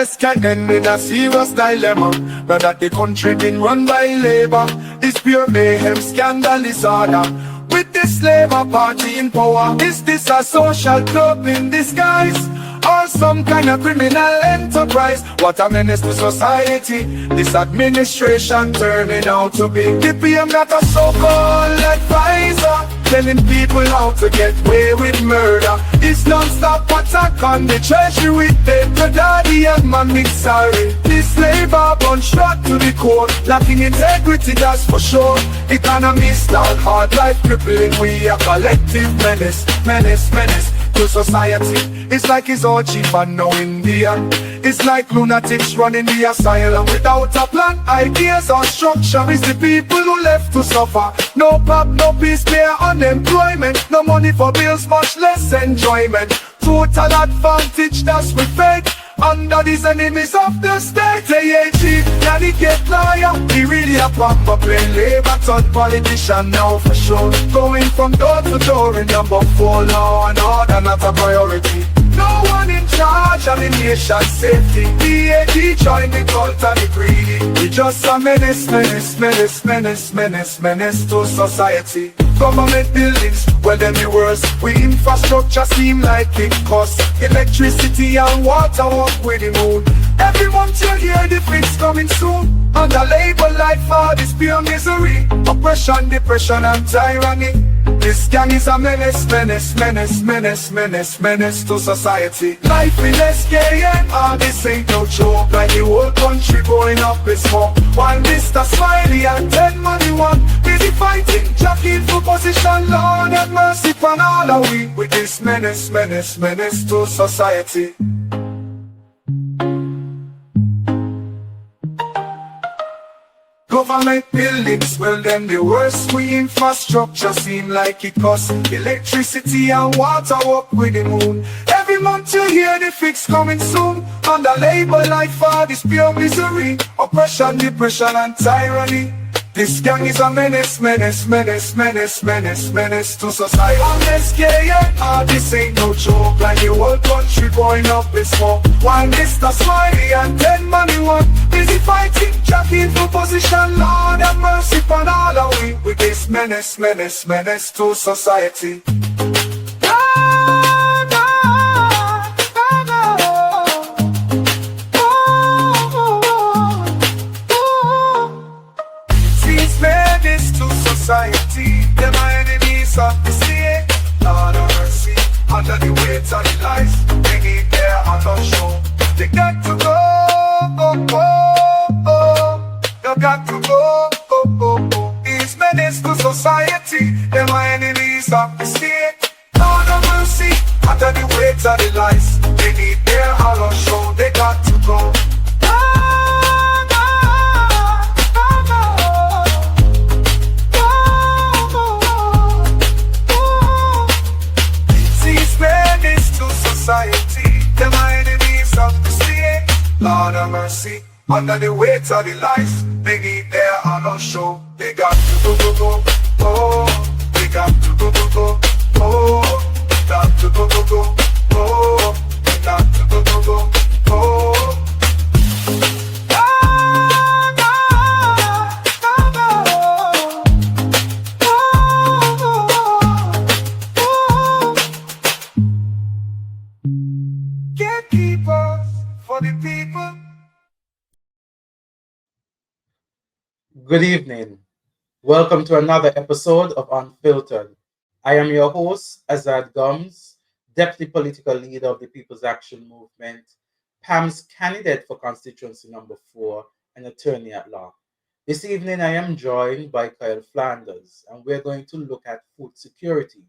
US can end in a serious dilemma. Now that the country been run by labor, this pure mayhem, scandal, disorder. With the Labour Party in power, is this a social club in disguise? Or some kind of criminal enterprise? What a menace to society this administration turning out to be. The PM got a so-called advisor, telling people how to get away with murder. This non-stop attack on the treasury with the daddy and mommy, sorry. This Labour bunch shot to the core, lacking integrity, that's for sure. Economy stalled, hard life crippling, we a collective menace, menace to society. It's like it's all cheap and no Indian. It's like lunatics running the asylum without a plan, ideas or structure. It's the people who left to suffer. No pop, no peace, clear unemployment. No money for bills, much less enjoyment. Total advantage, that's we fake under these enemies of the state. AAG, can he get liar? He really a proper plain labor third politician now for sure. Going from door to door in number 4, law and order not a priority. No one in charge of the nation's safety. DAG join the cult and the greedy. We just a menace to society. Government buildings, well them the worst. We infrastructure seem like it costs. Electricity and water up with the moon. Every month you hear the fix coming soon. Under labor life for this pure misery. Oppression, depression and tyranny. This gang is a menace to society. Life in SKN, this ain't no joke. Like the whole country going up in smoke. While Mr. Smiley and 10 money one busy fighting, jockeying for position. Lord have mercy upon all of we. With this menace to society. Government buildings, well them the worst. We infrastructure seem like it costs. Electricity and water up with the moon. Every month you hear the fix coming soon. Under labor life for this pure misery. Oppression, depression and tyranny. This gang is a menace to society. On SKN, this ain't no joke. Like the whole country going up in smoke. While Mr. Smiley and 10 money one busy fighting, jockeying for position. Lord have mercy upon all of we. With this menace to society. Society, them are enemies of the state. Lord of mercy, under the weight of the lies, they need their other show. They got to go, they got to go. These menace to society, them are enemies of the state. Lord of mercy, under the weight of the lies, they need their other show. They got to go. Society, them are enemies of the state. Lord of mercy, under the weight of the lies, they need their honor show. They got to go, oh, they got to go, oh, they got to go, oh, they got to go, oh. For the people. Good evening. Welcome to another episode of Unfiltered. I am your host, Azard Gumbs, Deputy Political Leader of the People's Action Movement, PAM's candidate for constituency number 4, and attorney at law. This evening I am joined by Kyle Flanders, and we're going to look at food security.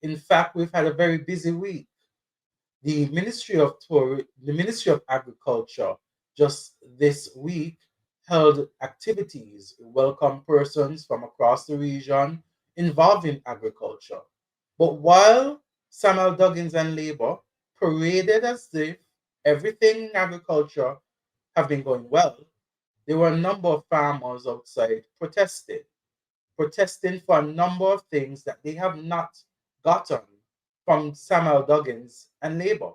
In fact, we've had a very busy week. The Ministry of Agriculture just this week held activities to welcome persons from across the region involved in agriculture. But while Samuel Duggins and Labour paraded as if everything in agriculture have been going well, there were a number of farmers outside protesting for a number of things that they have not gotten from Samuel Duggins and Labour.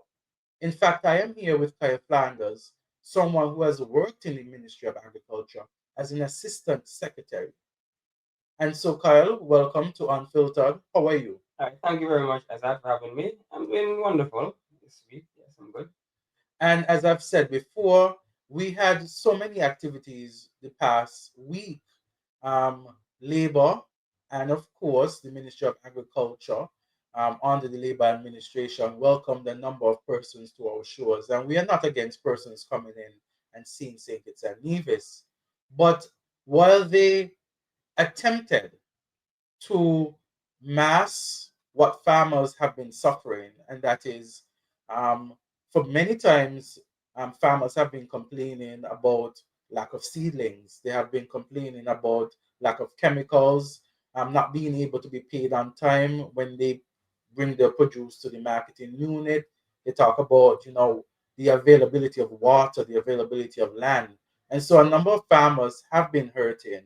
In fact, I am here with Kyle Flanders someone who has worked in the Ministry of Agriculture as an assistant secretary. And so, Kyle, welcome to Unfiltered. How are you? All right, thank you very much, Azad, for having me. I'm doing wonderful this week. Yes, I'm good. And as I've said before, we had so many activities the past week. Labor, and of course, the Ministry of Agriculture, under the Labor Administration, welcomed a number of persons to our shores. And we are not against persons coming in and seeing St. Kitts and Nevis. But while they attempted to mask what farmers have been suffering, and that is, um, for many times, farmers have been complaining about lack of seedlings. They have been complaining about lack of chemicals, not being able to be paid on time when they bring their produce to the marketing unit. They talk about, the availability of water, the availability of land. And so a number of farmers have been hurting,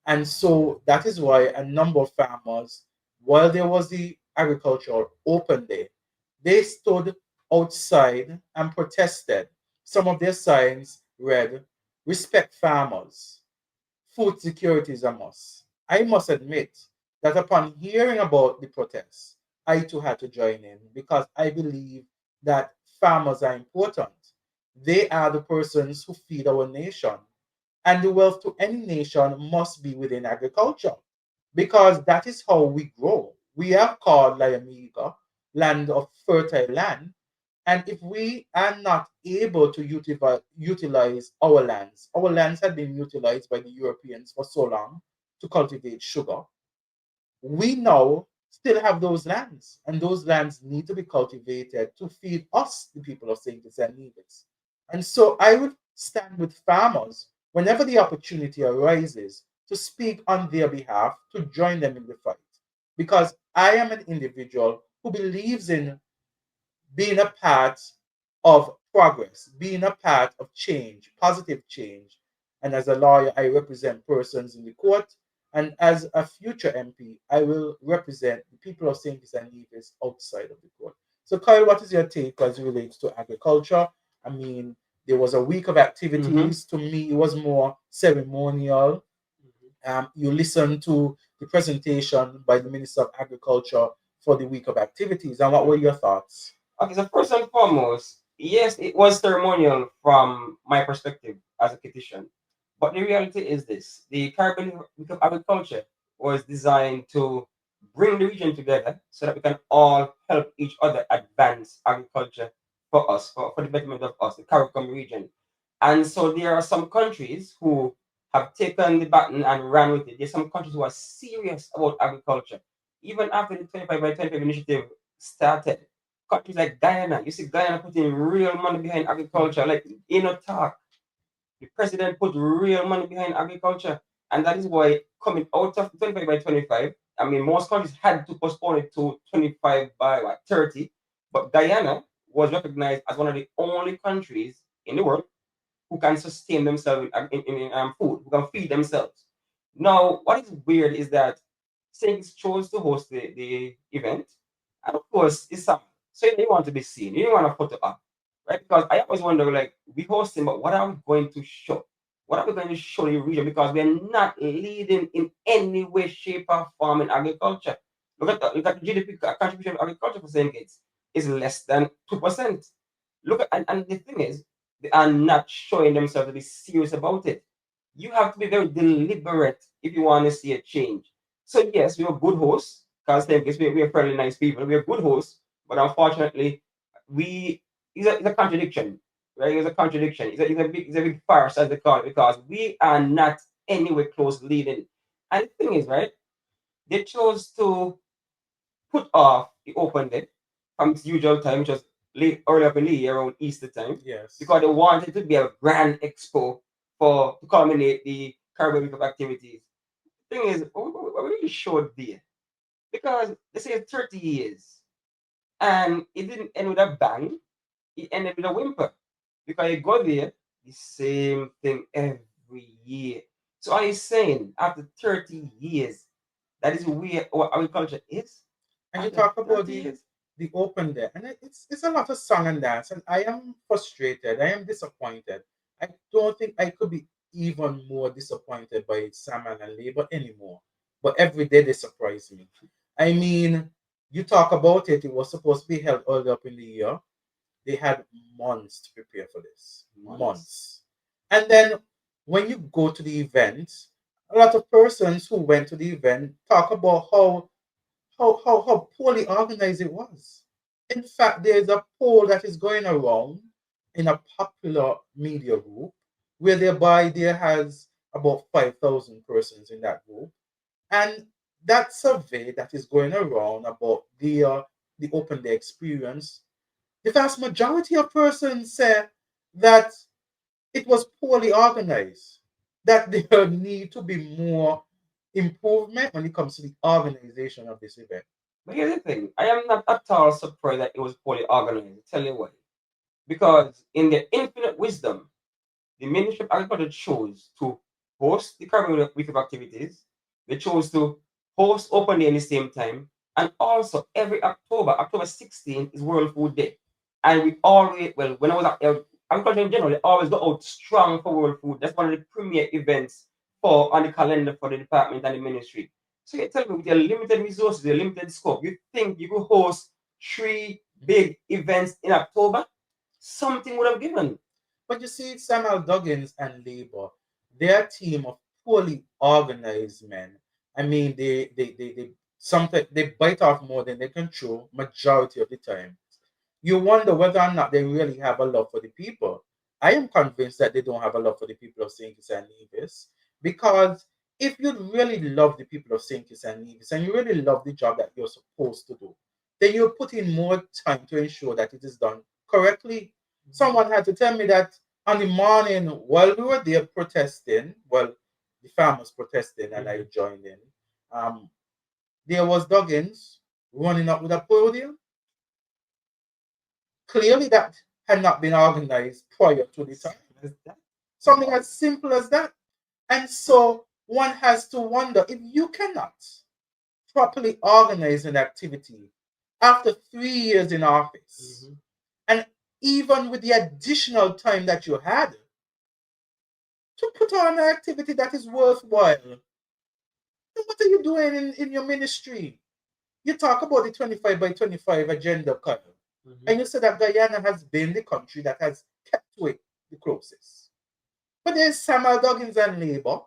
and so that is why a number of farmers, while there was the agricultural open day, they stood outside and protested. Some of their signs read, "Respect farmers, food security is a must." I must admit that upon hearing about the protests, I too had to join in because I believe that farmers are important. They are the persons who feed our nation, and the wealth to any nation must be within agriculture because that is how we grow. We are called Layamiga, land of fertile land. And if we are not able to utilize our lands have been utilized by the Europeans for so long to cultivate sugar. We now still have those lands, and those lands need to be cultivated to feed us, the people of St. Kitts and Nevis. And so I would stand with farmers whenever the opportunity arises to speak on their behalf, to join them in the fight. Because I am an individual who believes in being a part of progress, being a part of change, positive change. And as a lawyer, I represent persons in the court. And as a future MP, I will represent the people of St. Kitts and Nevis outside of the court. So, Kyle, what is your take as it relates to agriculture? I mean, there was a week of Mm-hmm. activities. To me, it was more ceremonial. You listened to the presentation by the Minister of Agriculture for the week of activities. And what were your thoughts? Okay, so first and foremost, yes, it was ceremonial from my perspective as a petition. But the reality is this: the Caribbean Week of Agriculture was designed to bring the region together so that we can all help each other advance agriculture for us, for the betterment of us, the Caribbean region. And so there are some countries who have taken the baton and ran with it. There's some countries who are serious about agriculture. Even after the 25 by 25 initiative started, countries like Guyana, you see Guyana putting real money behind agriculture, like in a talk. The president put real money behind agriculture. And that is why coming out of 25 by 25, I mean, most countries had to postpone it to 25 by 30. But Guyana was recognized as one of the only countries in the world who can sustain themselves in food, who can feed themselves. Now, what is weird is that Saints chose to host the event, and of course, it's some so you want to be seen, you want to photo up, right? Because I always wonder, like, we hosting, but what are we going to show? What are we going to show the region? Because we're not leading in any way, shape, or form in agriculture. Look at the GDP contribution of agriculture for Saint Kitts is less than 2%. And the thing is, they are not showing themselves to be serious about it. You have to be very deliberate if you want to see a change. So yes, we're good hosts, because we're fairly nice people. We're good hosts, but unfortunately, we it's a contradiction, right? It's a contradiction. It's a big farce, as they call it, because we are not anywhere close leading. And the thing is, right? They chose to put off the open day from its usual time, which was late early up in the year around Easter time, Yes. because they wanted to be a grand expo for to culminate the Caribbean Week of activities. The thing is, what we really showed there, because they say 30 years, and it didn't end with a bang, it ended with a whimper, because you go there, the same thing every year. So are you saying after 30 years, that is where our agriculture is? And you After talk about 30 the years? the open there, and it's a lot of song and dance, and I am frustrated. I am disappointed. I don't think I could be even more disappointed by Samuel and Labour anymore. But every day they surprise me. I mean, you talk about it. It was supposed to be held early up in the year. They had months to prepare for this. Months. And then when you go to the event, a lot of persons who went to the event talk about how poorly organized it was. In fact, there's a poll that is going around in a popular media group where thereby there has about 5,000 persons in that group. And that survey that is going around about the open day experience, the vast majority of persons say that it was poorly organized, that there need to be more improvement when it comes to the organization of this event. But here's the thing: I am not at all surprised that it was poorly organized. I'll tell you why. Because in their infinite wisdom, the Ministry of Agriculture chose to host the Caribbean Week of Activities. They chose to host Open Day in the same time. And also, every October 16th is World Food Day. And we always, well, when I was at agriculture in general, they always go out strong for World Food. That's one of the premier events for on the calendar for the department and the ministry. So you tell me, with your limited resources, your limited scope, you think you could host 3 big events in October? Something would have given. But you see, Samuel Duggins and Labour, they're a team of poorly organized men. I mean, they sometimes they bite off more than they can chew majority of the time. You wonder whether or not they really have a love for the people. I am convinced that they don't have a love for the people of St. Kitts and Nevis, because if you really love the people of St. Kitts and Nevis and you really love the job that you're supposed to do, then you put in more time to ensure that it is done correctly. Someone had to tell me that on the morning while we were there protesting, well, the farmers protesting and I joined in, um, there was Duggins running up with a podium. Clearly, that had not been organized prior to the time. Something as simple as that. And so one has to wonder, if you cannot properly organize an activity after 3 years in office, and even with the additional time that you had to put on an activity that is worthwhile, then what are you doing in your ministry? You talk about the 25 by 25 agenda, Kyle. And you said that Guyana has been the country that has kept to it the closest. But there's Samuel Duggins and Labour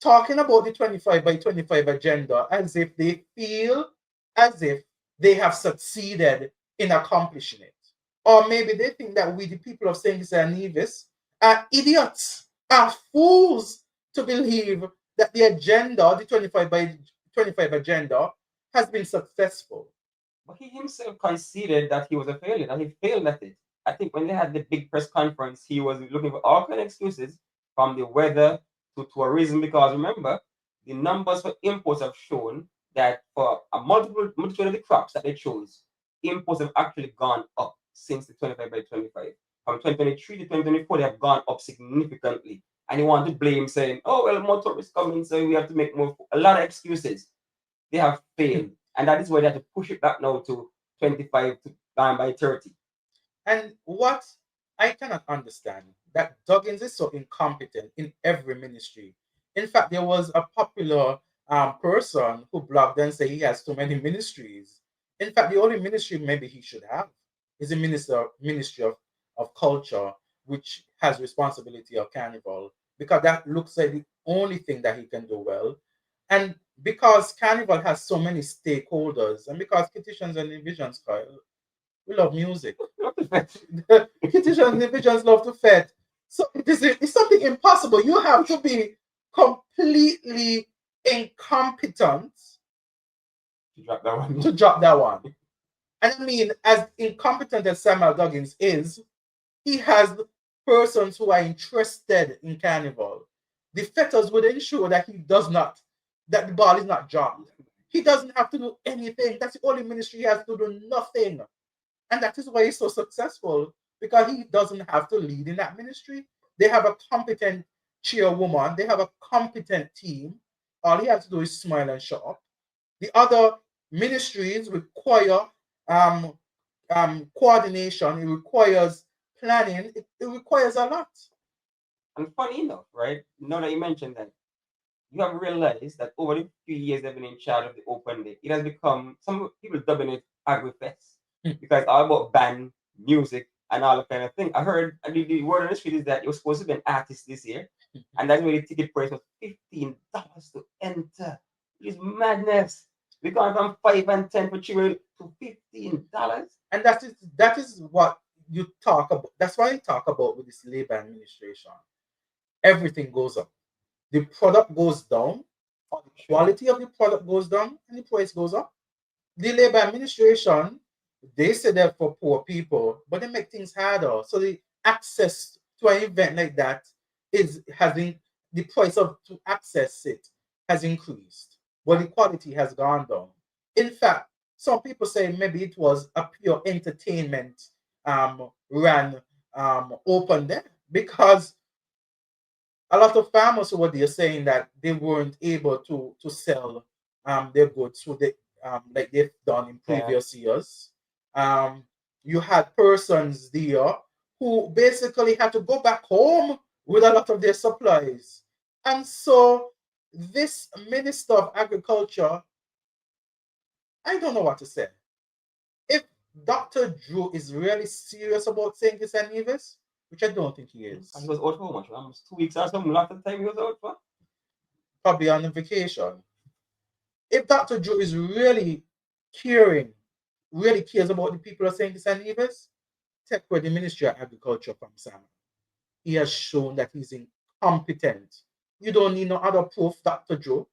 talking about the 25 by 25 agenda as if they feel as if they have succeeded in accomplishing it. Or maybe they think that we, the people of St. Kitts and Nevis, are idiots, are fools to believe that the agenda, the 25 by 25 agenda, has been successful. But he himself conceded that he was a failure, that he failed at it. I think when they had the big press conference, he was looking for all kind of excuses, from the weather to tourism, because remember, the numbers for imports have shown that for a multitude of the crops that they chose, imports have actually gone up since the 25 by 25. From 2023 to 2024, they have gone up significantly. And you want to blame, saying, oh, well, more tourists coming, so we have to make more. A lot of excuses. They have failed. And that is why they have to push it back now to 25 to by 30. And what I cannot understand, that Duggins is so incompetent in every ministry. In fact, there was a popular person who blogged and said he has too many ministries. In fact, the only ministry maybe he should have is the Ministry of Culture, which has responsibility of Carnival, because that looks like the only thing that he can do well. And because Carnival has so many stakeholders, and because Kittians and Divisions, Kyle, we love music. Kittians and Divisions love to fed. So it's something impossible. You have to be completely incompetent To drop that one. to drop that one. And I mean, as incompetent as Samuel Duggins is, he has persons who are interested in Carnival. The fetters would ensure that that the ball is not dropped. He doesn't have to do anything. That's the only ministry he has to do, nothing. And that is why he's so successful, because he doesn't have to lead in that ministry. They have a competent chairwoman, they have a competent team. All he has to do is smile and shut up. The other ministries require um, coordination. It requires planning. It requires a lot. And funny enough, right? Now that you mentioned that, you have realized that over the few years they've been in charge of the Open Day, it has become, some people dubbing it AgriFest, because all about band, music, and all that kind of thing. I heard the word on the street is that it was supposed to be an artist this year, and that's why the ticket price was $15 to enter. It is madness. We gone from 5 and 10 for children to $15. And that is what you talk about. That's why I talk about with this labor administration. Everything goes up. The product goes down, the quality of the product goes down, and the price goes up. The labor administration, they say they're for poor people, but they make things harder. So the access to an event like that is having the price of to access it has increased, but the quality has gone down. In fact, some people say maybe it was a pure entertainment ran open there because a lot of farmers who were there saying that they weren't able to sell their goods so they like they've done in Yeah. previous years. Um, you had persons there who basically had to go back home with a lot of their supplies. And so this Minister of Agriculture, I don't know what to say. If Dr. Drew is really serious about saying this and Nevis, which I don't think he is, And he was out for how much? Almost 2 weeks or something. A lot of time he was out for. probably on a vacation. If Dr. Drew is really caring, really cares about the people of St. Kitts and Nevis, take away the Ministry of Agriculture from Sam. He has shown that he's incompetent. You don't need no other proof, Dr. Drew.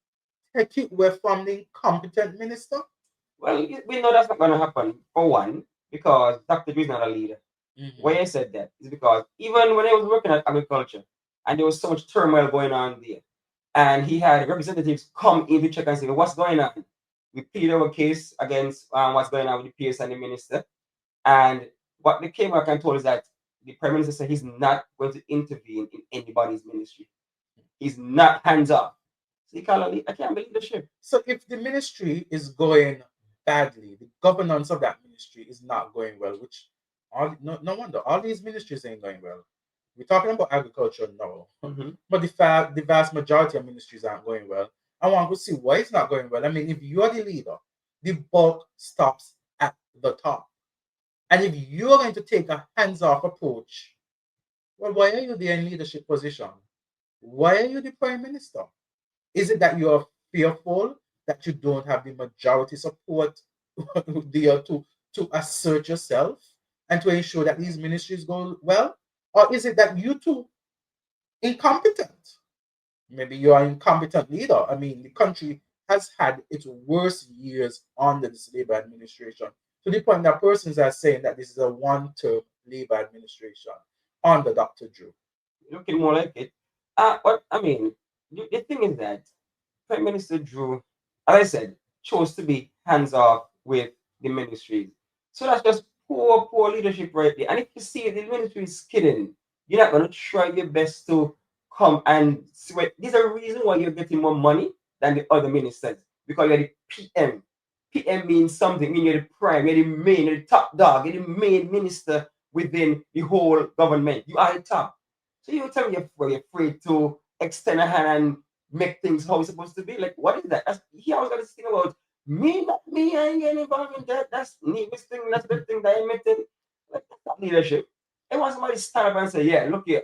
Take it away from the incompetent minister. Well, we know that's not going to happen, for one, because Dr. Drew is not a leader. Mhm. Why I said that is because even when I was working at agriculture and there was so much turmoil going on there, and he had representatives come in to check and say, what's going on? We pleaded our case against what's going on with the PS and the minister. And what they came back and told us that the prime minister said he's not going to intervene in anybody's ministry. He's not hands off. So he can't lead, I can't believe the ship. So if the ministry is going badly, the governance of that ministry is not going well, which no wonder all these ministries ain't going well. We're talking about agriculture now, but the vast majority of ministries aren't going well. I want to see why it's not going well. I mean, if you're the leader, the bulk stops at the top. And if you're going to take a hands-off approach, well, why are you there in leadership position? Why are you the prime minister? Is it that you're fearful that you don't have the majority support there to assert yourself and to ensure that these ministries go well? Or is it that you too incompetent? Maybe you're an incompetent leader. I mean, the country has had its worst years under this Labour administration, to the point that persons are saying that this is a one-term Labour administration under Dr. Drew. Looking more like it. But I mean, the thing is that Prime Minister Drew, as I said, chose to be hands off with the ministries. So that's just poor leadership right there. And if you see the ministry is kidding, you're not going to try your best to come and sweat. There's a reason why you're getting more money than the other ministers, because you're the PM. PM means something. I mean, you're the prime, you're the main, you're the top dog, you're the main minister within the whole government. You are the top. So you tell me you're afraid to extend a hand and make things how it's supposed to be. Like, what is that? That's, he always got this thing about me, not me, I ain't getting involved in that. That's Nevis thing, that's the thing that I admitted. Like, that's not leadership. I want somebody to stand up and say, yeah, look here,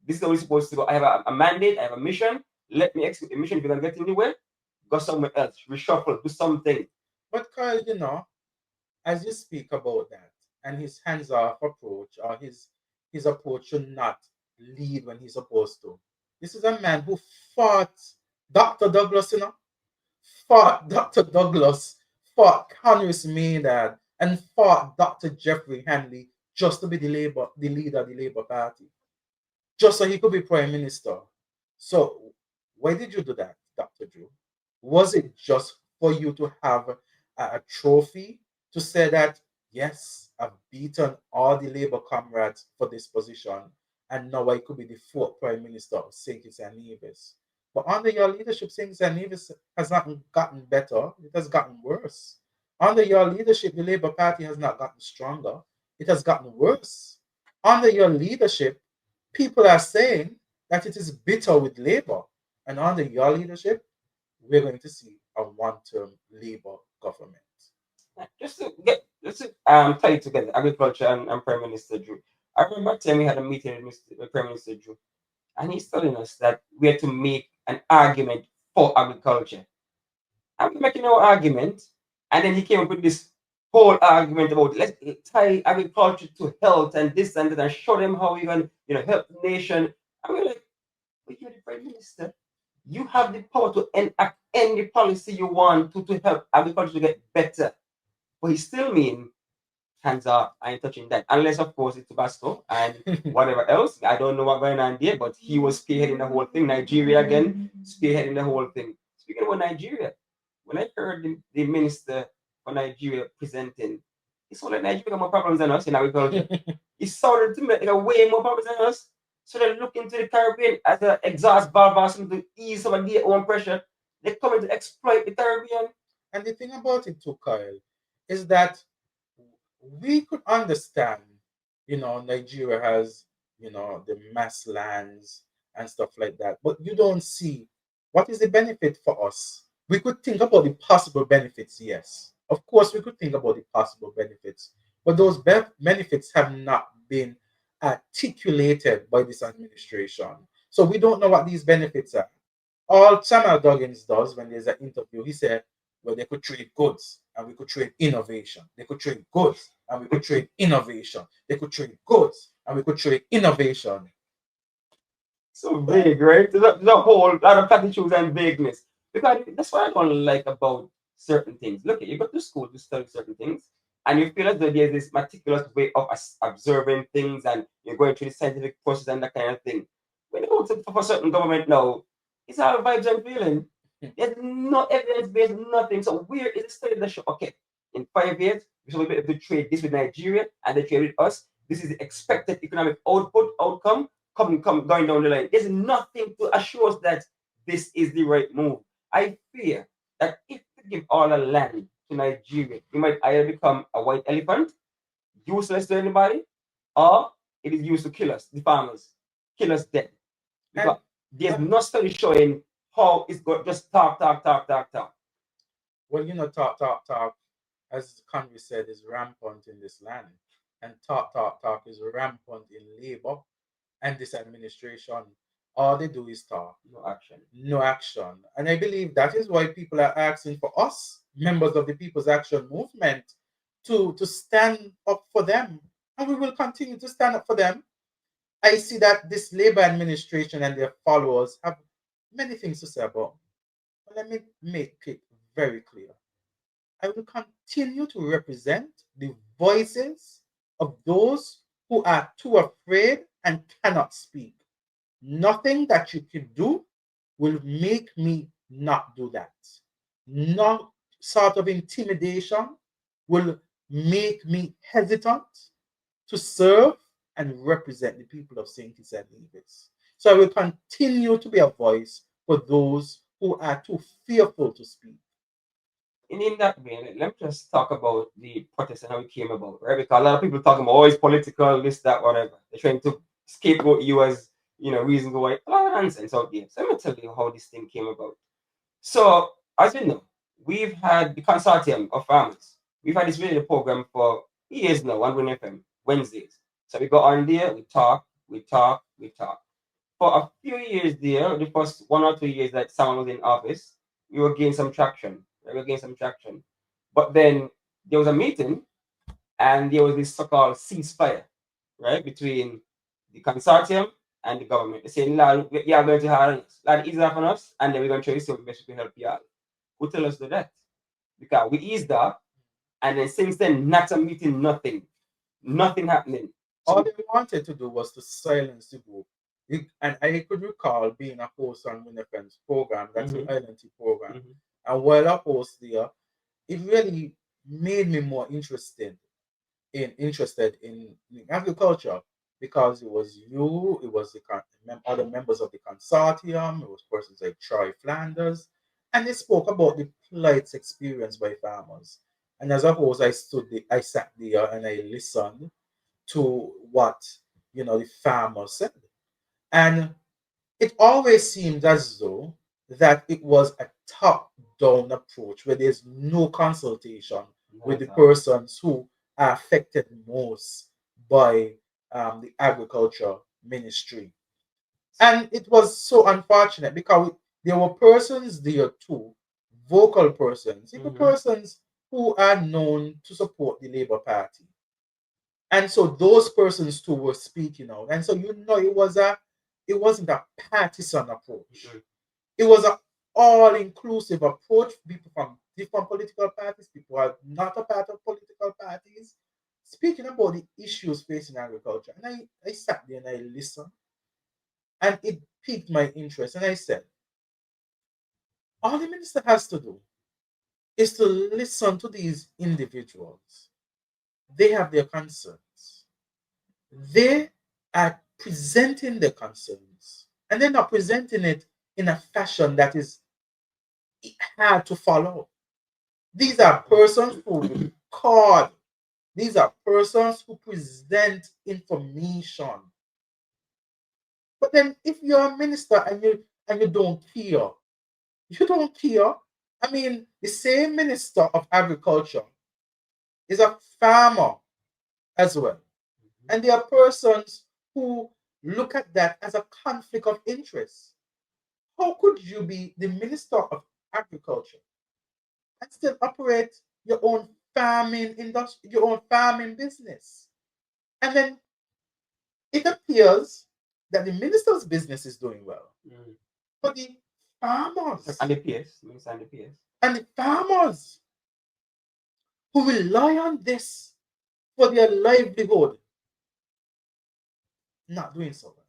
this is how it's supposed to go. I have a mandate, I have a mission. Let me execute the mission. If you're gonna get in the way, go somewhere else, reshuffle, do something. But Kyle, as you speak about that and his hands-off approach or his approach to not lead when he's supposed to. This is a man who fought Dr. Douglas, fought Dr. Douglas, fought Congress Maynard, and fought Dr. Jeffrey Hanley just to be the leader of the Labour Party, just so he could be prime minister. So why did you do that, Dr. Drew? Was it just for you to have a trophy to say that, yes, I've beaten all the Labour comrades for this position, and now I could be the fourth prime minister of St. Kitts and Nevis? But under your leadership, St. Kitts and Nevis has not gotten better, it has gotten worse. Under your leadership, the Labour Party has not gotten stronger. It has gotten worse. Under your leadership, people are saying that it is bitter with Labour. And under your leadership, we're going to see a one-term Labour government. Just to tie it together, agriculture and Prime Minister Drew. I remember time we had a meeting with Prime Minister Drew, and he's telling us that we have to make an argument for agriculture. And we're making our argument, and then he came up with this whole argument about let's tie agriculture to health and this and that, and show them how we're gonna, help the nation. And we're like, but you're the Prime Minister. You have the power to enact any policy you want to help agriculture to get better. But he still mean hands off, I ain't touching that. Unless of course it's Tabasco and whatever else. I don't know what's going on there, but he was spearheading the whole thing. Nigeria again, spearheading the whole thing. Speaking about Nigeria, when I heard the minister for Nigeria presenting, it sounded like Nigeria got more problems than us in agriculture. It sounded to me like a way more problems than us. So they look into the Caribbean as an exhaust valve or something to ease some of their own pressure. They're coming to exploit the Caribbean. And the thing about it too, Kyle, is that we could understand, Nigeria has, the mass lands and stuff like that, but you don't see what is the benefit for us. We could think about the possible benefits, yes. Of course, we could think about the possible benefits, but those benefits have not been articulated by this administration. So we don't know what these benefits are. All Samuel Duggins does when there's an interview, he said, well, they could trade goods and we could trade innovation. They could trade goods and we could trade innovation. They could trade goods and we could trade innovation. So vague, right? There's a whole lot of platitudes and vagueness. Because that's what I don't like about certain things. Look, you go to school to study certain things, and you feel as though there's this meticulous way of observing things, and you're going through the scientific process and that kind of thing. When you go to for certain government now, it's all vibes and feeling. There's no evidence based, nothing. So where is the study that show, okay, in 5 years, we should be able to trade this with Nigeria and they trade with us. This is the expected economic outcome going down the line. There's nothing to assure us that this is the right move. I fear that if we give all the land to Nigeria, we might either become a white elephant, useless to anybody, or it is used to kill us, the farmers, kill us dead. Because there's no study showing how it's got just talk. Well, talk, as Conway said, is rampant in this land. And talk is rampant in labor and this administration. All they do is talk. No action. No action. And I believe that is why people are asking for us, members of the People's Action Movement, to stand up for them. And we will continue to stand up for them. I see that this Labour administration and their followers have many things to say about me. But let me make it very clear. I will continue to represent the voices of those who are too afraid and cannot speak. Nothing that you can do will make me not do that. No sort of intimidation will make me hesitant to serve and represent the people of St. Kitts and Nevis. So I will continue to be a voice for those who are too fearful to speak. In that vein, let me just talk about the protest and how it came about, right? Because a lot of people talking about, oh, it's political, this, that, whatever. They're trying to scapegoat you as, reason why. A lot of nonsense out there. So let me tell you how this thing came about. So, as you know, we've had the consortium of farmers. We've had this radio program for years now on Win FM, Wednesdays. So we go on there, we talk. For a few years there, the first 1 or 2 years that someone was in office, we were gaining some traction. But then there was a meeting and there was this so-called ceasefire, right, between the consortium and the government. They saying, "Lad, you are going to hard on us. Lad, ease off on us, and then we're going to try to see what best we can help you out." Who tell us to do that? Because we eased off, and then since then, not a meeting, nothing happening. All they wanted to do was to silence the group. And I could recall being a host on WinFM's program, that's the Island Tea program. And while a host there, it really made me more interested in agriculture, because it was you, it was the other members of the consortium, it was persons like Troy Flanders, and they spoke about the plights experienced by farmers. And as a host, I sat there and I listened to what the farmers said. And it always seemed as though that it was a top-down approach where there's no consultation with Not the at all. persons who are affected most by the agriculture ministry. And it was so unfortunate because there were persons there too, vocal persons, even Mm-hmm. persons who are known to support the Labour Party. And so those persons too were speaking out. And so it wasn't a partisan approach. It was an all-inclusive approach. People from different political parties, people who are not a part of political parties, speaking about the issues facing agriculture. And I sat there and I listened, and it piqued my interest. And I said, all the minister has to do is to listen to these individuals. They have their concerns. They are presenting their concerns, and they're not presenting it in a fashion that is hard to follow. These are persons who record. These are persons who present information. But then, if you're a minister and you don't care, you don't care. I mean, the same minister of agriculture is a farmer as well, and there are persons who look at that as a conflict of interest. How could you be the minister of agriculture and still operate your own farming industry, your own farming business? And then it appears that the minister's business is doing well, Mm. but the farmers And the PS, means and the PS. and the farmers who rely on this for their livelihood not doing so well.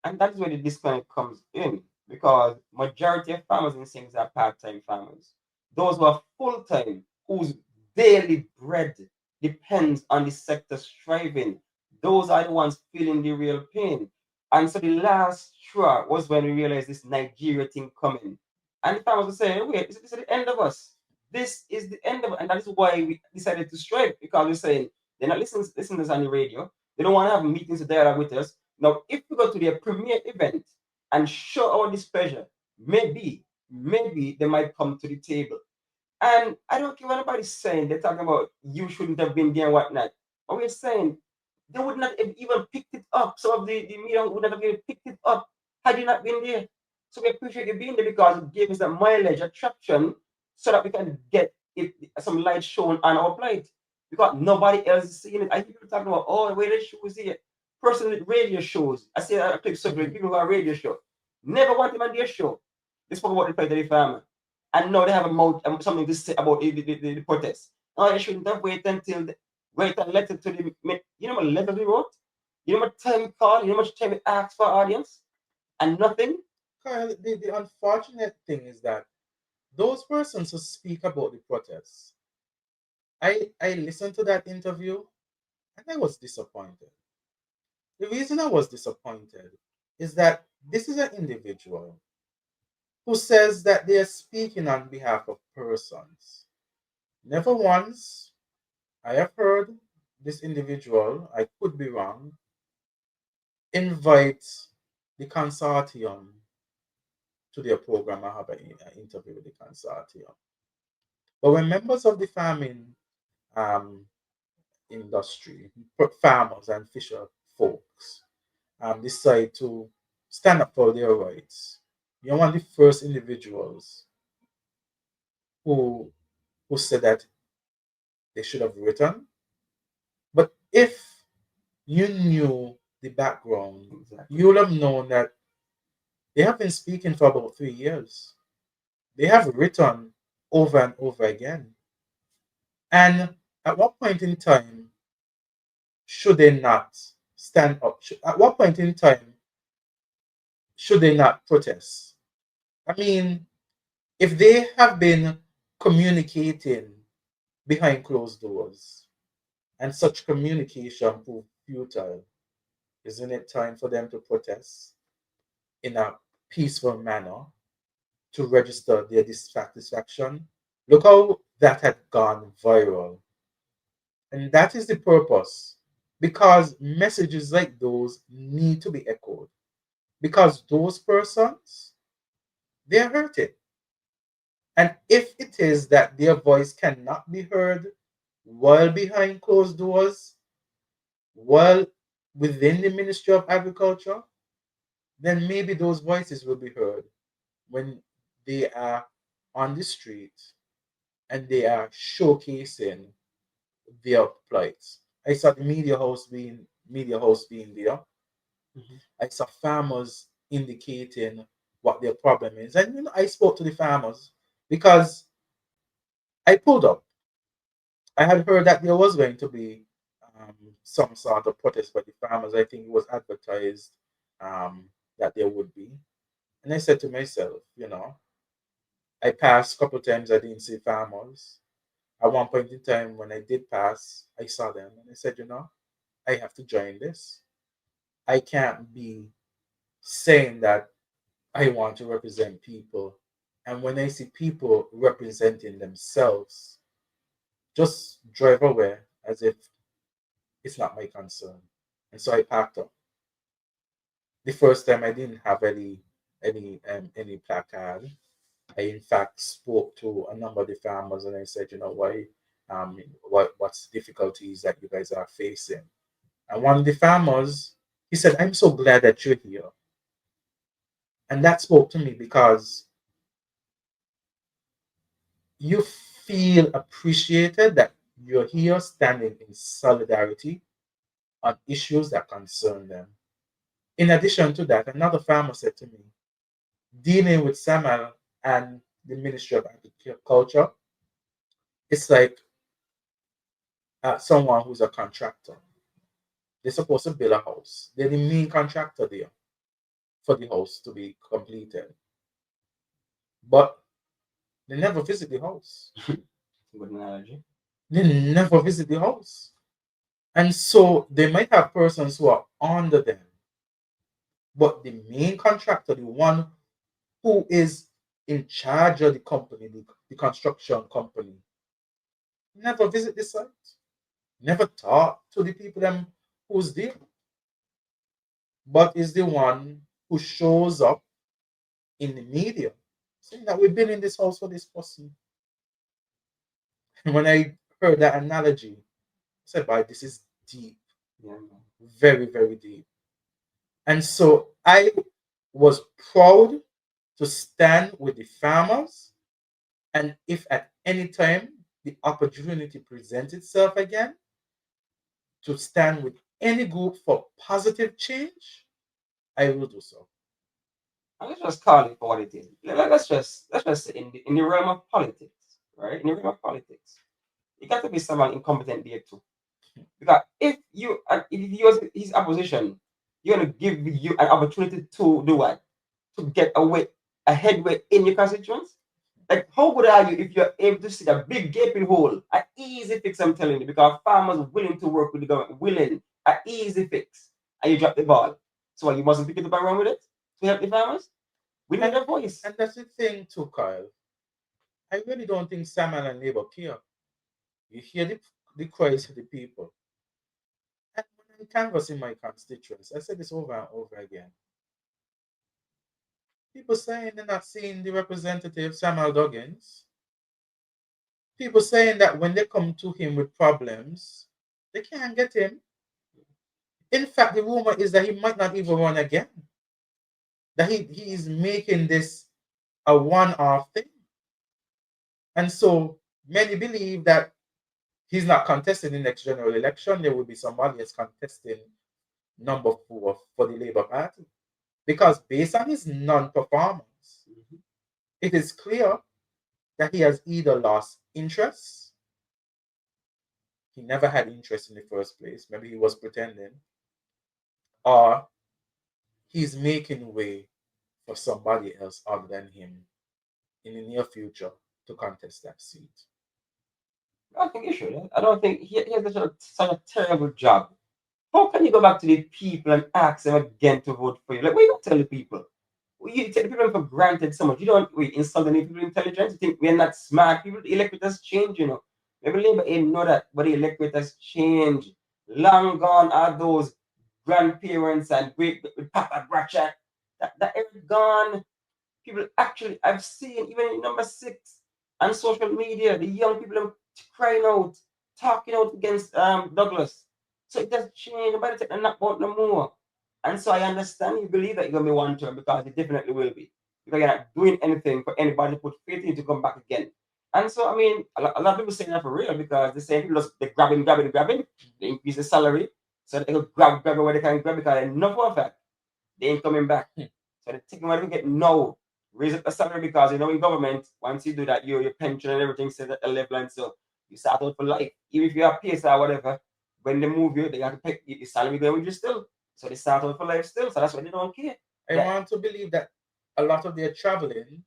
And that's where the disconnect comes in because majority of farmers in things are part-time farmers. Those who are full-time, whose daily bread depends on the sector striving, those are the ones feeling the real pain. And so the last straw was when we realized this Nigeria thing coming. And the farmers were saying, wait, this is the end of us. This is the end of it. And that is why we decided to strike because we're saying they're not listening to us on the radio. They don't want to have meetings to dialogue with us. Now, if we go to their premier event and show our displeasure, maybe they might come to the table. And I don't care what anybody's saying. They're talking about you shouldn't have been there and whatnot. But we're saying they would not have even picked it up. Some of the media would not have even picked it up had you not been there. So we appreciate you being there because it gave us a mileage, attraction, so that we can get it, some light shown on our plight. Because nobody else is seeing it. I hear people talking about, oh, where the shows here. Person with radio shows. I see a clip subject, people who are radio show. Never want them on their show. They spoke about the plight of the farmer and now they have a mouth something to say about the protest. Oh, they shouldn't have waited until write a letter to the you know what letter they wrote? You know what time we call? You know how much time we ask for audience? And nothing? Kyle, the unfortunate thing is that those persons who speak about the protests, I listened to that interview and I was disappointed. The reason I was disappointed is that this is an individual who says that they are speaking on behalf of persons. Never once I have heard this individual, I could be wrong, invite the consortium to their program. I have an interview with the consortium. But when members of the farming um, industry, farmers and fisher folks, decide to stand up for their rights, you're one of the first individuals who said that they should have written. But if you knew the background, Exactly. you would have known that they have been speaking for about 3 years. They have written over and over again. And at what point in time should they not stand up? At what point in time should they not protest? I mean, if they have been communicating behind closed doors and such communication proved futile, isn't it time for them to protest in a peaceful manner to register their dissatisfaction? Look how that had gone viral. And that is the purpose. Because messages like those need to be echoed. Because those persons, they're hurting. And if it is that their voice cannot be heard while behind closed doors, while within the Ministry of Agriculture, then maybe those voices will be heard when they are on the street and they are showcasing their plights. I saw the media house being there. Mhm. I saw farmers indicating what their problem is. And I spoke to the farmers because I pulled up. I had heard that there was going to be some sort of protest by the farmers. I think it was advertised that there would be. And I said to myself, I passed a couple times, I didn't see farmers. At one point in time, when I did pass, I saw them and I said, I have to join this. I can't be saying that I want to represent people. And when I see people representing themselves, just drive away as if it's not my concern. And so I packed up. The first time I didn't have any placard. I in fact spoke to a number of the farmers and I said, why what's the difficulties that you guys are facing? And one of the farmers, he said, I'm so glad that you're here. And that spoke to me because you feel appreciated that you're here standing in solidarity on issues that concern them. In addition to that, another farmer said to me, dealing with SAMAL and the Ministry of Agriculture, it's like someone who's a contractor. They're supposed to build a house. They're the main contractor there for the house to be completed. But they never visit the house. Good analogy. They never visit the house. And so they might have persons who are under them, but the main contractor, the one who is in charge of the company, the construction company, never visit the site, never talk to the people them who's there, but is the one who shows up in the media saying that we've been in this house for this person. And when I heard that analogy, I said, "Boy, this is deep, Yeah, man. very, very deep." And so I was proud to stand with the farmers. And if at any time the opportunity presents itself again to stand with any group for positive change, I will do so. And let's just call it for what it is. Let's just say in the realm of politics, right? In the realm of politics, you got to be someone incompetent there too. Because if you was his opposition, you're gonna give you an opportunity to do what? To get a headway in your constituents. Like how good are you if you're able to see a big gaping hole? An easy fix, I'm telling you, because farmers willing to work with the government, willing, an easy fix, and you drop the ball. So what, you mustn't pick it up and run with it to help the farmers? We need And, a voice. and that's the thing too, Kyle. I really don't think Samuel and Labour care. You hear the cries of the people. And when I'm canvassing my constituents, I said this over and over again. People saying they're not seeing the representative Samuel Duggins. People saying that when they come to him with problems, they can't get him. In fact, the rumor is that he might not even run again. That he is making this a one-off thing. And so many believe that he's not contesting the next general election. There will be somebody else contesting number 4 for the Labour Party. Because based on his non-performance, it is clear that he has either lost interest, he never had interest in the first place, maybe he was pretending, or he's making way for somebody else other than him in the near future to contest that seat. I don't think you should. I don't think he has such a terrible job. How can you go back to the people and ask them again to vote for you? Like, what you gonna tell the people? you take the people for granted so much. You don't we insult any people intelligence. You think we're not smart. People the electorate has changed, you know. Maybe Labour ain't know that, but the electorate has changed. Long gone are those grandparents and great Papa Bratchat. That is gone. People actually I've seen even in number six on social media, the young people are crying out, talking out against Douglas. So it does change. Nobody take the knock out no more. And so I understand you believe that you're gonna be one term because it definitely will be. Because you're not doing anything for anybody to put faith in to come back again. And so I mean a lot of people saying that for real because they say people just they grabbing, they increase the salary. So they go grab where they can grab because they know for a fact they ain't coming back. So they take what we get now, raise up the salary because you know in government, once you do that, your pension and everything set at a level and so you start out for life. Even if you have PSR or whatever, when they move you, they have to pay your salary going with you still. So they start out for life still. So that's why they don't care. I want to believe that a lot of their traveling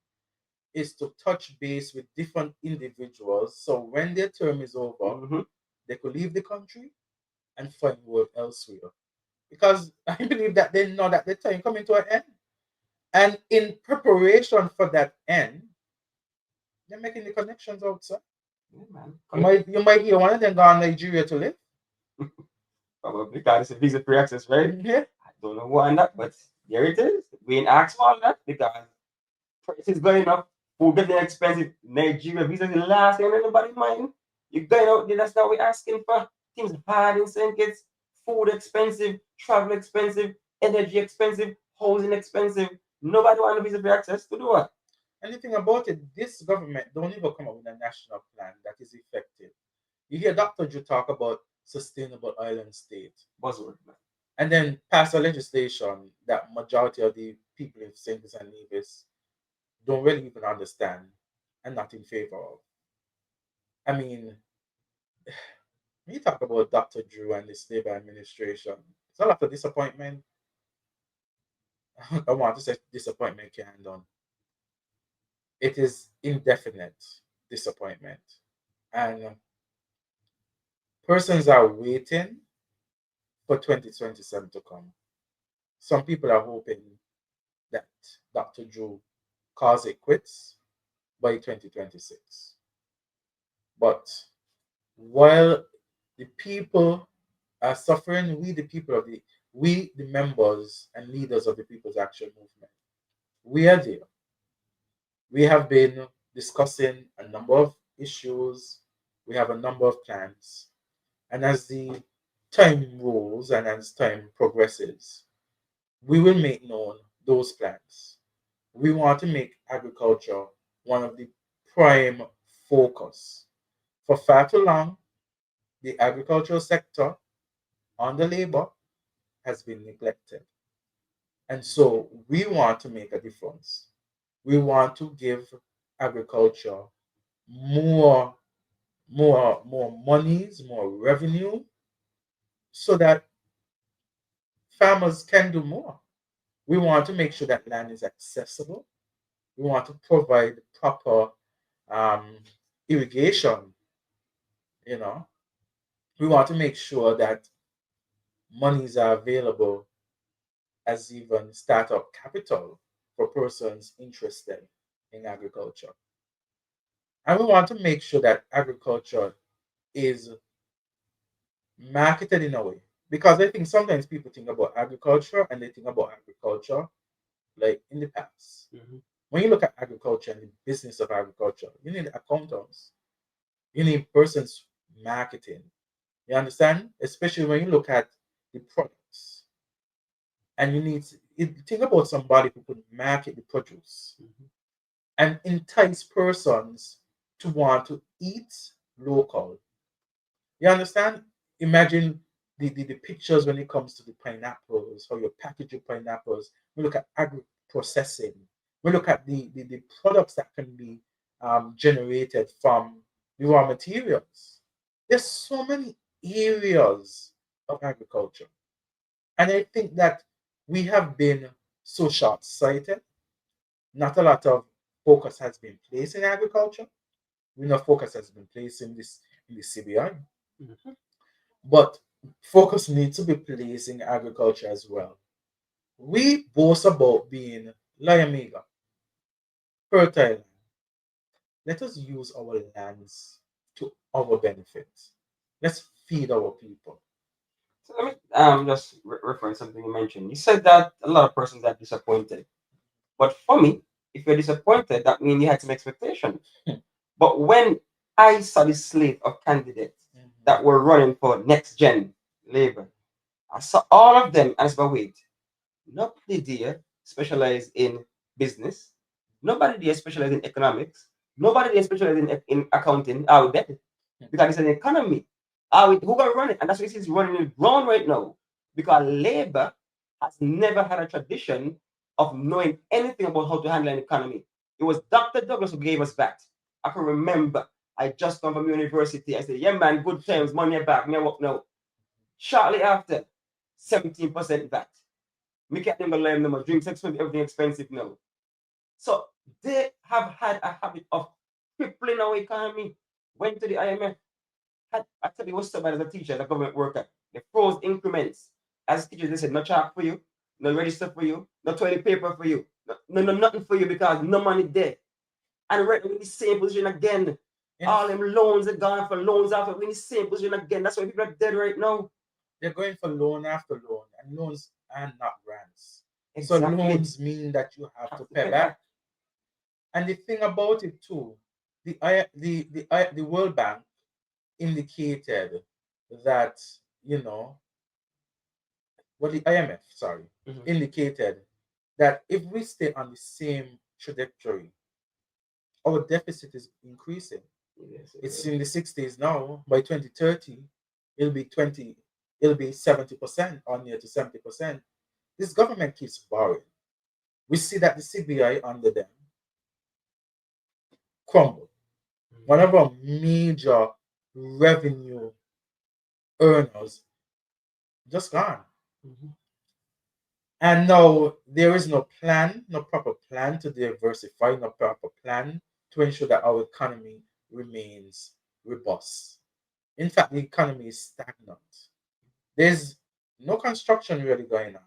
is to touch base with different individuals. So when their term is over, they could leave the country and find work elsewhere. Because I believe that they know that the time coming to an end. And in preparation for that end, they're making the connections outside. Yeah, man. You might hear one of them gone Nigeria to live. Probably because it's a visa free access, right? Yeah. I don't know why not, but there it is. We ain't asked for all that because prices going up, food getting expensive. Nigeria visa is the last thing on anybody's mind. You're going out there, that's not what we're asking for. Things hard in St. Kitts, food expensive, travel expensive, energy expensive, housing expensive. Nobody want a visa free access to do what? And the thing about it, this government don't even come up with a national plan that is effective. You hear Dr. Drew talk about sustainable island state. Buzzword, man. And then pass a legislation that majority of the people in St. Kitts and Nevis don't really even understand and not in favor of. I mean, when you talk about Dr. Drew and this Labour administration, it's a lot of disappointment. I want to say disappointment can't done. It is indefinite disappointment. And persons are waiting for 2027 to come. Some people are hoping that Dr. Drew calls it quits by 2026. But while the people are suffering, we the members and leaders of the People's Action Movement, we are there. We have been discussing a number of issues. We have a number of plans. And as the time rolls and as time progresses, we will make known those plans. We want to make agriculture one of the prime focus. For far too long, the agricultural sector under Labour has been neglected. And so we want to make a difference. We want to give agriculture more monies, more revenue, so that farmers can do more. We want to make sure that land is accessible. We want to provide proper um, irrigation. You know, we want to make sure that monies are available as even startup capital for persons interested in agriculture. And we want to make sure that agriculture is marketed in a way. Because I think sometimes people think about agriculture and they think about agriculture like in the past. When you look at agriculture and the business of agriculture, you need accountants, you need persons marketing. You understand? Especially when you look at the products. And think about somebody who could market the produce and entice persons to want to eat local. You understand? Imagine the pictures when it comes to the pineapples, how you package your pineapples. We look at agri processing. We look at the products that can be generated from the raw materials. There's so many areas of agriculture. And I think that we have been so short sighted. Not a lot of focus has been placed in agriculture. We know focus has been placed in the CBI. But focus needs to be placed in agriculture as well. We boast about being Layamiga, fertile land. Let us use our lands to our benefit. Let's feed our people. So let me just reference something you mentioned. You said that a lot of persons are disappointed. But for me, if you're disappointed, that means you had some expectation. Hmm. But when I saw the slate of candidates that were running for next gen labor, I saw all of them and I said, wait, nobody there specialized in business. Nobody there specialized in economics. Nobody there specialized in accounting. I would bet it. Because it's an economy. Who gonna run it? And that's what it's running it wrong right now. Because labor has never had a tradition of knowing anything about how to handle an economy. It was Dr. Douglas who gave us that. I can remember. I just come from university. I said, yeah, man, good times, money back, me work now. Shortly after, 17% VAT. Me get them to learn them, drinks expensive, everything expensive now. So they have had a habit of crippling our economy. Went to the IMF. I tell you what's so bad as a teacher, as a government worker. They froze increments. As teachers, they said no chalk for you, no register for you, no toilet paper for you, no nothing for you because no money there. And right now, we're in the same position again. All them loans are gone for loans after. We're in the same position again. That's why people are dead right now. They're going for loan after loan, and loans are not grants. Exactly. So loans mean that you have to pay back. And the thing about it too, the World Bank indicated that, well, the IMF, sorry, indicated that if we stay on the same trajectory, our deficit is increasing. Yes, It's in the 60s now. By 2030, it'll be 70% or near to 70%. This government keeps borrowing. We see that the CBI under them crumbled. One of our major revenue earners just gone. And now there is no plan, no proper plan to diversify, no proper plan to ensure that our economy remains robust. In fact, the economy is stagnant. There's no construction really going on.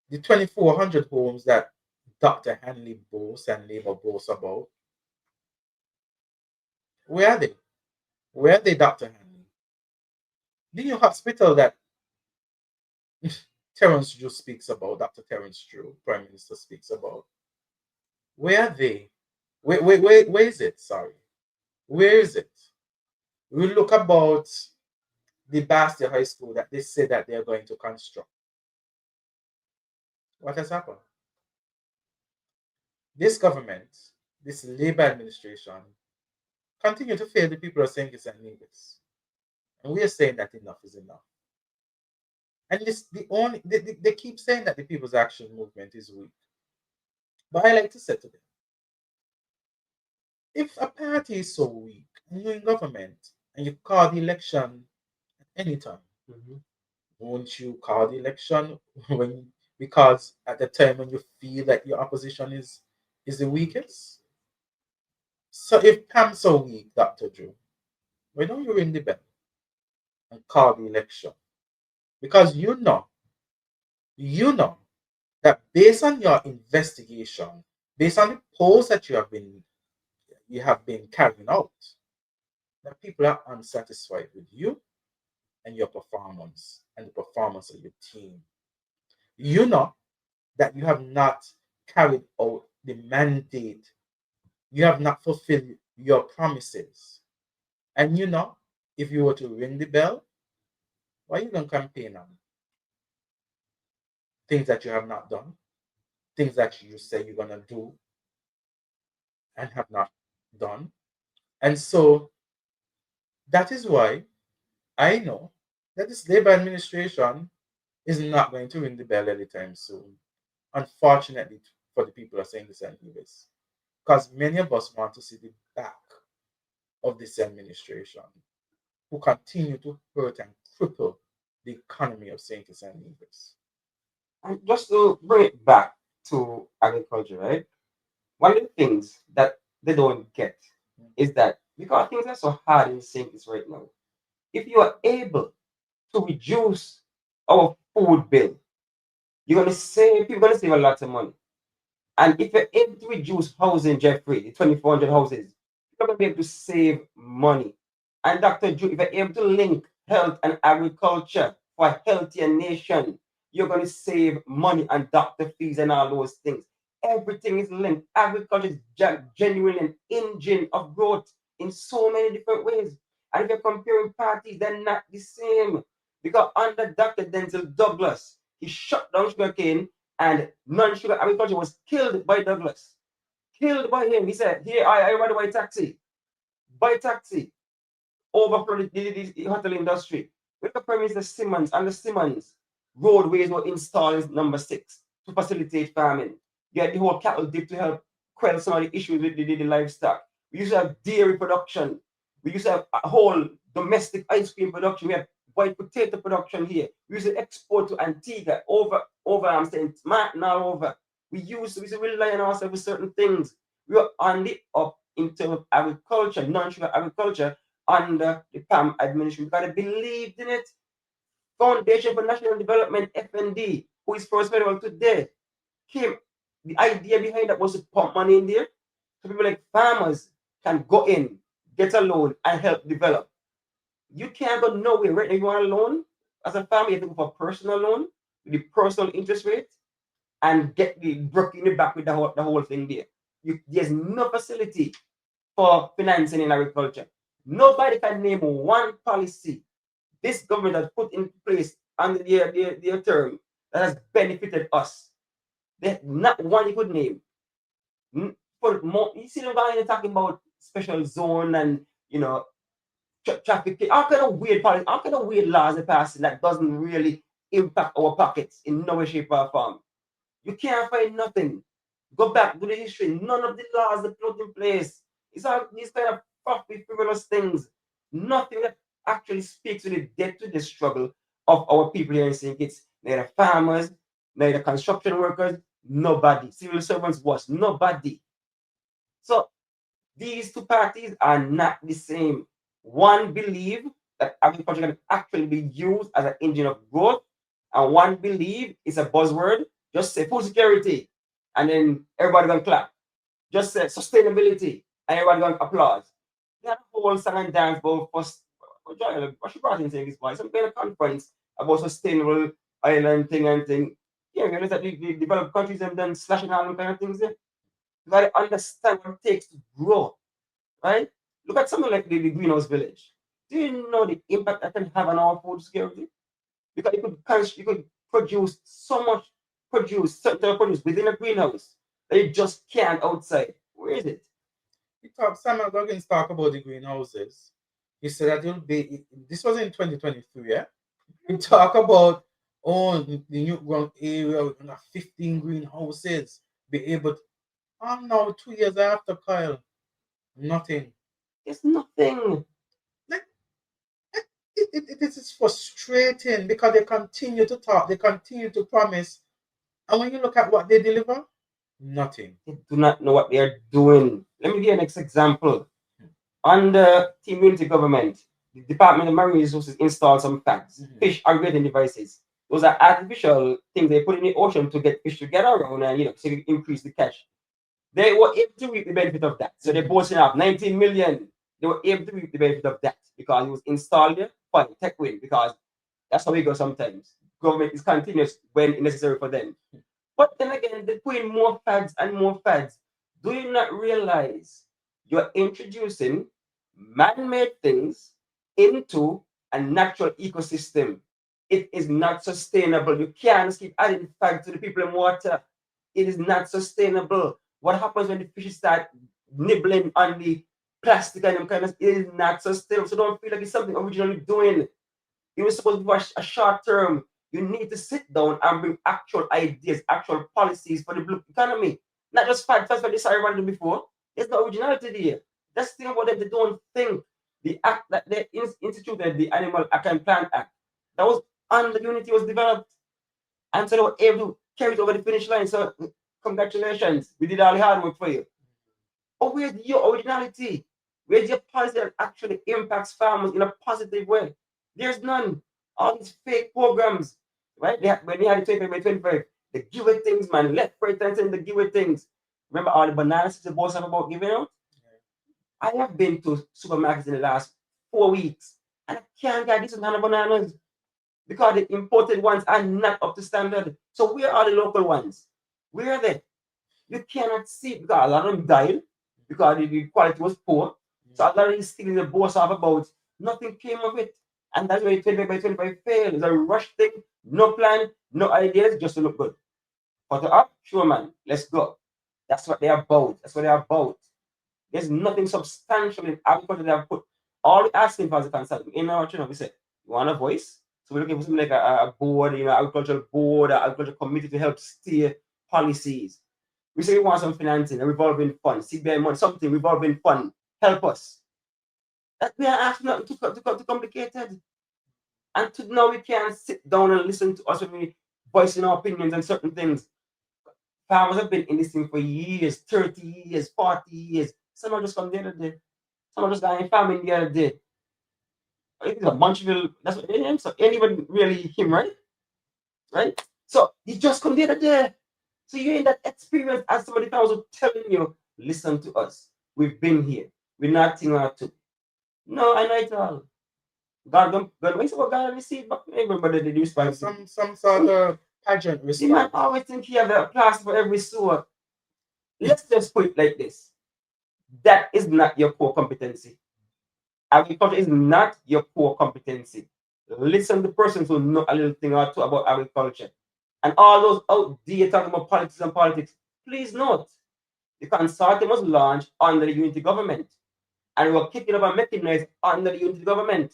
The 2,400 homes that Dr. Hanley boasts and Labour boasts about, where are they? Where are they, Dr. Hanley? The new hospital that Terence Drew speaks about, Dr. Terence Drew, Prime Minister speaks about, where are they? Where is it? Sorry. Where is it? We look about the Bastia High School that they say that they're going to construct. What has happened? This government, this Labour administration, continue to fail the people of St. Kitts and Nevis. And we are saying that enough is enough. And they keep saying that the People's Action Movement is weak. But I like to say to them, if a party is so weak and you're in government and you call the election at any time, won't you call the election because at the time when you feel that your opposition is the weakest? So if Pam's so weak, Dr. Drew, why don't you ring the bell and call the election? Because you know that based on your investigation, based on the polls that you have been carrying out, that people are unsatisfied with you and your performance and the performance of your team. You know that you have not carried out the mandate. You have not fulfilled your promises. And you know, if you were to ring the bell, why are you going to campaign on things that you have not done, things that you say you're going to do and have not done? And so that is why I know that this Labour administration is not going to ring the bell anytime soon. Unfortunately for the people of St. Kitts and Nevis, because many of us want to see the back of this administration who continue to hurt and cripple the economy of St. Kitts and Nevis. And just to bring it back to agriculture, right? One of the things that they don't get is that because things are so hard in St. Kitts right now, if you are able to reduce our food bill, You're gonna save people gonna save a lot of money. And if you're able to reduce housing, Jeffrey, the 2,400 houses, you're gonna be able to save money. And Dr. Drew, if you're able to link health and agriculture for a healthier nation, you're gonna save money and doctor fees and all those things. Everything is linked. Agriculture is genuinely an engine of growth in so many different ways. And if you're comparing parties, they're not the same. Because under Dr. Denzel Douglas, he shut down sugarcane and non-sugar agriculture was killed by Douglas. Killed by him. He said, here, I ride by taxi. By taxi. Over the hotel industry. With the premise the Simmons and the Simmons roadways were installed in number 6 to facilitate farming. You had the whole cattle dip to help quell some of the issues with the livestock. We used to have dairy production. We used to have a whole domestic ice cream production. We had white potato production here. We used to export to Antigua I'm saying Martin all over. We used to rely on ourselves with certain things. We were on the up in terms of agriculture, non-sugar agriculture, under the PAM administration. We gotta believe in it. Foundation for National Development, FND, who is first federal today, came. The idea behind that was to pump money in there. So people like farmers can go in, get a loan, and help develop. You can't go nowhere right now. You want a loan as a family, you have to go for a personal loan with the personal interest rate and get the working it back with the whole thing there. There's no facility for financing in agriculture. Nobody can name one policy this government has put in place under their term that has benefited us. There's not one you could name. For more, you see them going talking about special zone and traffic. How kind of weird policy, how kind of weird laws are passing that doesn't really impact our pockets in no way, shape, or form? You can't find nothing. Go back to the history. None of the laws are put in place. It's all these kind of puffy, frivolous things. Nothing that actually speaks to the depth to the struggle of our people here in St. Kitts. Neither farmers, neither construction workers, nobody. Civil servants was nobody. So these two parties are not the same. One believe that agriculture can actually be used as an engine of growth, and one believe it's a buzzword. Just say food security, and then everybody gonna clap. Just say sustainability, and everybody gonna applaud. They had a whole song and dance about first. What she brought in saying this boy, some kind of conference about sustainable island thing and thing. Yeah, you realize that the developed countries have done slashing all them kind of things there. You gotta understand what it takes to grow, right? Look at something like the greenhouse village. Do you know the impact that can have on our food security? Because you could produce so much certain produce within a greenhouse that you just can't outside. Where is it? Samuel Goggins talk about the greenhouses. He said that it'll be. This was in 2023. Yeah, he talk about the new ground area with 15 greenhouses be able. Now 2 years after, Kyle, nothing. It's nothing. Like it is frustrating because they continue to talk, they continue to promise, and when you look at what they deliver, nothing. They do not know what they are doing. Let me give you an example. Under Team Unity government, the Department of Marine Resources installed some FADs, fish aggregating devices. Those are artificial things they put in the ocean to get fish to get around and so you increase the catch. They were able to reap the benefit of that. So they're boasting up 19 million. They were able to reap the benefit of that because it was installed there. Fine, tech win, because that's how we go sometimes. Government is continuous when necessary for them. But then again, they put in more fads and more fads. Do you not realize you're introducing man-made things into a natural ecosystem? It is not sustainable. You can't keep adding fads to the people in water. It is not sustainable. What happens when the fishes start nibbling on the plastic and them kind of? It is not sustainable. So don't feel like it's something originally doing. It was supposed to be a short term. You need to sit down and bring actual ideas, actual policies for the blue economy. Not just fact, that's what they started running before. There's no originality there. That's the thing about them. They don't think. The act that they instituted, the Animal Act and Plant Act, that was under Unity was developed. And so they were able to carry it over the finish line. So congratulations. We did all the hard work for you. But where's your originality? Where's your policy that actually impacts farmers in a positive way? There's none. All these fake programs, right? When they had the 25 by 25, The giveaway things, man. Left, right, and center, the giveaway things. Remember all the bananas the boss have about giving out? I have been to supermarkets in the last 4 weeks and I can't get decent kind of bananas because the imported ones are not up to standard. So where are the local ones? Where are they? You cannot see it because a lot of them died because the quality was poor. So a lot of these things the boss have about nothing came of it. And that's why 25 by 25 failed. It's a rush thing, no plan, no ideas, just to look good. Put it up, sure man, let's go. That's what they're about. That's what they're about. There's nothing substantial in agriculture they have put. All we're asking for as a consultant in our channel, we say, you want a voice? So we're looking for something like a board, agricultural board, an agricultural committee to help steer policies. We say we want some financing, a revolving fund, CBI money, something revolving fund. Help us. That we are asking nothing too complicated. And to now we can't sit down and listen to us when we voicing our opinions on certain things. Farmers have been in this thing for years, 30 years, 40 years. Some are just come the other day. Some are just got in farming the other day. It's a Bunchville, that's what they name. So anyone really him, right? Right? So he just come the other day. So you're in that experience as somebody else was telling you, listen to us. We've been here. We're not thing or two. No, I know it all. God, what's what God received back everybody did response. Some sort of pageant The man response. always think he have a class for every sort. Let's just put it like this. That is not your core competency. Agriculture is not your core competency. Listen to persons who know a little thing or two about agriculture. And all those out there talking about politics and politics, please note, the consortium was launched under the unity government. And we were kicking up and making noise under the unity government.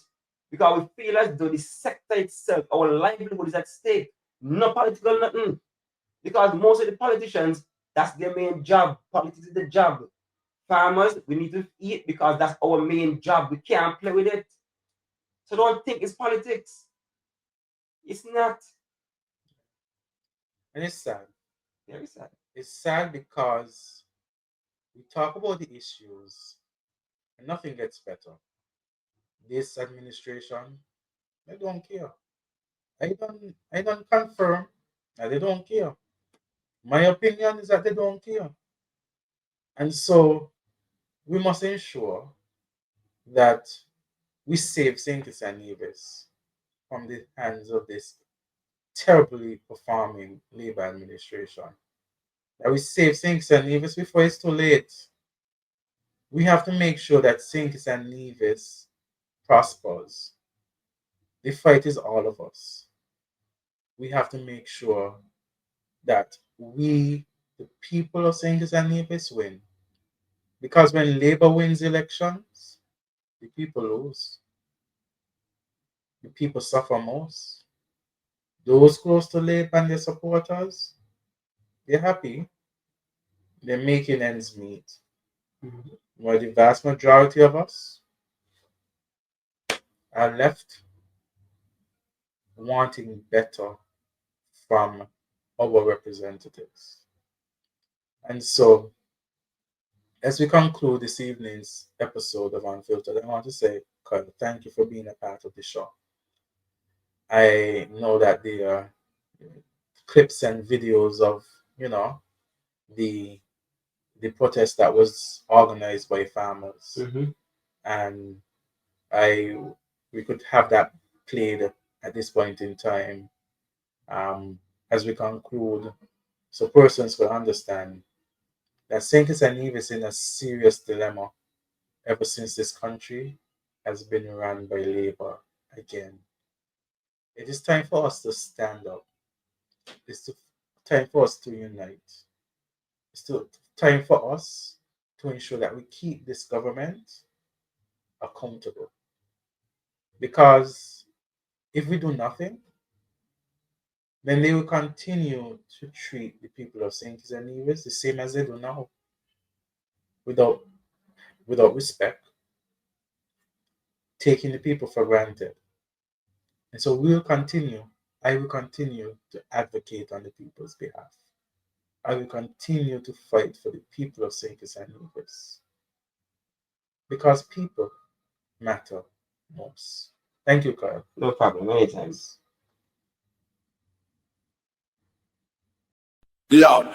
Because we feel as though the sector itself, our livelihood is at stake. No political nothing. Because most of the politicians, that's their main job. Politics is the job. Farmers, we need to eat because that's our main job. We can't play with it. So don't think it's politics. It's not. And it's sad. Very sad. It's sad because we talk about the issues and nothing gets better. This administration, they don't care. I don't confirm that they don't care. My opinion is that they don't care. And so we must ensure that we save St. Kitts and Nevis from the hands of this terribly performing Labour administration. That we save St. Kitts and Nevis before it's too late. We have to make sure that St. Kitts and Nevis prospers. The fight is all of us. We have to make sure that we, the people of St. Kitts and Nevis, win. Because when Labour wins elections, the people lose. The people suffer most. Those close to Labour and their supporters, they're happy. They're making ends meet. While the vast majority of us are left wanting better from our representatives. And so, as we conclude this evening's episode of Unfiltered, I want to say, Kyle, thank you for being a part of the show. I know that there are clips and videos of, the protest that was organized by farmers, and I we could have that played at this point in time, as we conclude, so persons will understand that St. Kitts and Nevis is in a serious dilemma ever since this country has been run by Labour again. It is time for us to stand up. Time for us to unite. Time for us to ensure that we keep this government accountable. Because if we do nothing, then they will continue to treat the people of St. Kitts and Nevis the same as they do now, without respect, taking the people for granted. And so I will continue to advocate on the people's behalf. I will continue to fight for the people of St. Kitts and Nevis. Because people matter most. Thank you, Kyle. No problem. Anytime. Lord,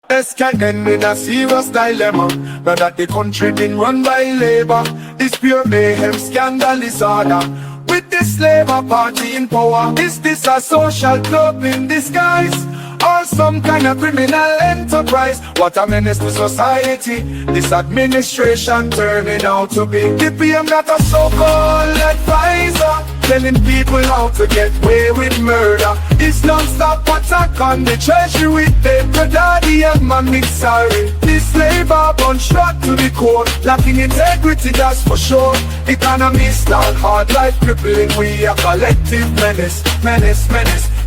this can end in a serious dilemma. Now that the country been run by labor, this pure mayhem, scandal, disorder. With this Labour Party in power, is this a social club in disguise? Or some kind of criminal enterprise? What a menace to society. This administration turning out to be the PM, not a so-called advisor, telling people how to get away with murder. This non-stop attack on the treasury with paper daddy and man sorry. This Labour bunch shot to the core, lacking integrity, that's for sure. Economy stalled, hard life crippling, we a collective menace, menace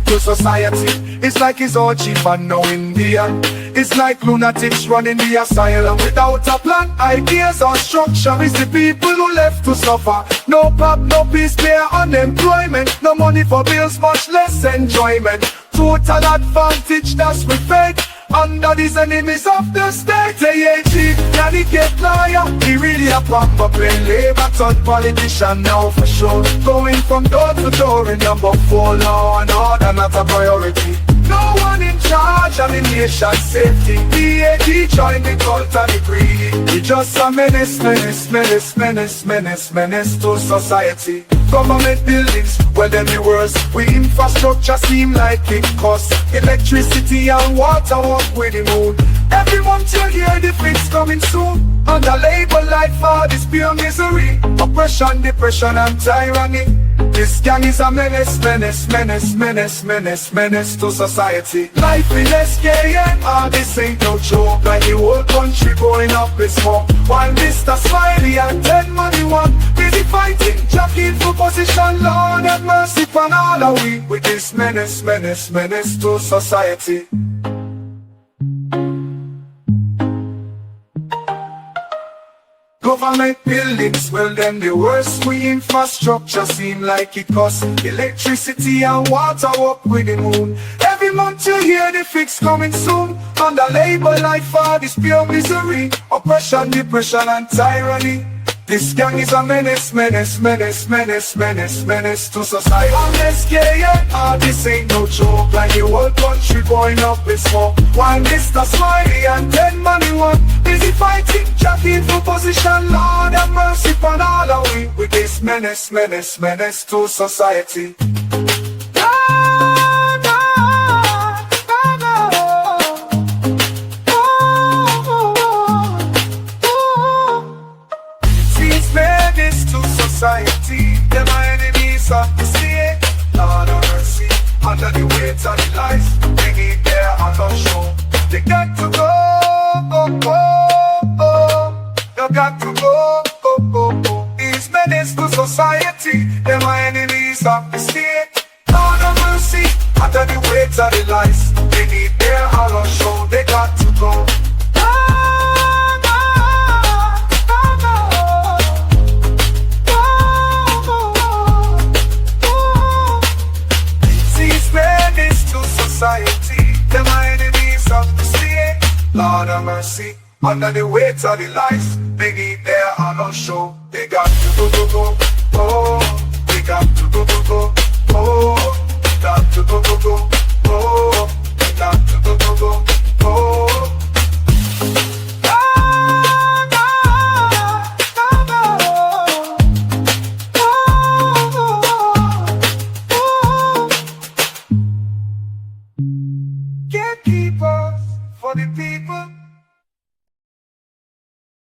to society. It's like it's all cheap and no Indian. It's like lunatics running the asylum without a plan, ideas or structure. It's the people who left to suffer. No pop, no peace, clear unemployment. No money for bills, much less enjoyment. Total advantage, that's we fake under these enemies of the state. AAG, can he get lawyer? He really a proper plain labor turn politician now for sure. Going from door to door in number 4, law and order not a priority. No one in charge of the nation's safety. DAG join the cult and the greedy. He just a menace to society. Government buildings, well them the worst. We infrastructure seem like it costs. Electricity and water up with the moon. Every month you hear the fix coming soon. Under labor life for this pure misery. Oppression, depression and tyranny. This gang is a menace to society. Life in SKN, this ain't no joke. Like the whole country going up in smoke. While Mr. Smiley and 10 money one busy fighting, jockeying for position. Lord have mercy upon all of we. With this menace to society. Government buildings, well then the worst. We infrastructure seem like it costs. Electricity and water up with the moon. Every month you hear the fix coming soon. Under labor life for this pure misery. Oppression, depression and tyranny. This gang is a menace to society. On SKN, this ain't no joke. Like the whole country going up in smoke. While Mr. Smiley and 10 money one busy fighting, jockeying for position. Lord have mercy upon all of we. With this menace to society. Society, them are enemies of the state. Lord of mercy, under the weight of the lies, they need their hand on show. They got to go, they got to go. These menace to society, them are enemies of the state. Lord of mercy, under the weight of the lies, they need their hand on show. They got to go. Society, them are enemies of the state. Lord have mercy, under the weight of the lies, they need their hand on show. They got to go, oh, they got to go, oh, they got to go, oh, they got to go.